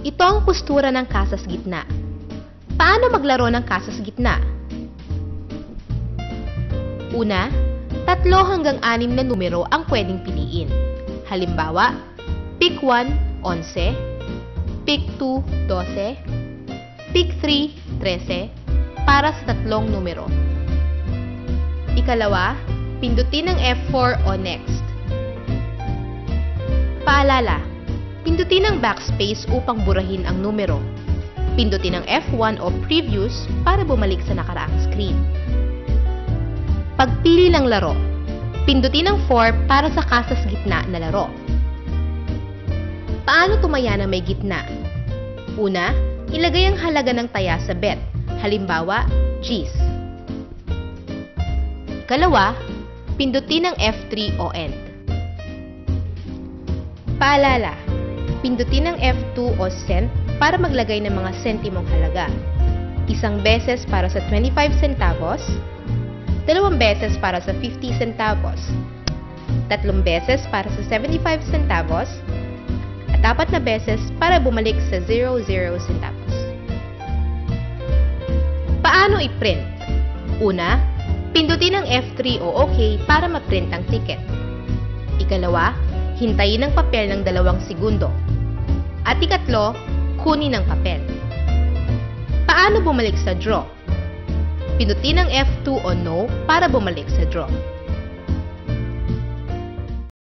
Ito ang postura ng kasas gitna. Paano maglaro ng kasas gitna? Una, 3 hanggang 6 na numero ang pwedeng piliin. Halimbawa, pick 1, 11, pick 2, 12, pick 3, 13, para sa 3 numero. Ikalawa, pindutin ang F4 o next. Paalala, pindutin ang backspace upang burahin ang numero. Pindutin ang F1 o previous para bumalik sa nakaraang screen. Pagpili ng laro, pindutin ang 4 para sa kasas gitna na laro. Paano tumaya na may gitna? Una, ilagay ang halaga ng taya sa bet. Halimbawa, Gs. Ikalawa, pindutin ang F3 o end. Paalala, pindutin ang F2 o cent para maglagay ng mga sentimong halaga. 1 beses para sa 25 centavos, 2 beses para sa 50 centavos, 3 beses para sa 75 centavos, at 4 na beses para bumalik sa 00 centavos. Paano i-print? Una, pindutin ang F3 o OK para ma-print ang ticket. Ikalawa, hintayin ang papel ng 2 segundo. At ikatlo, kunin ang papel. Paano bumalik sa draw? Pindutin ang F2 o no para bumalik sa draw.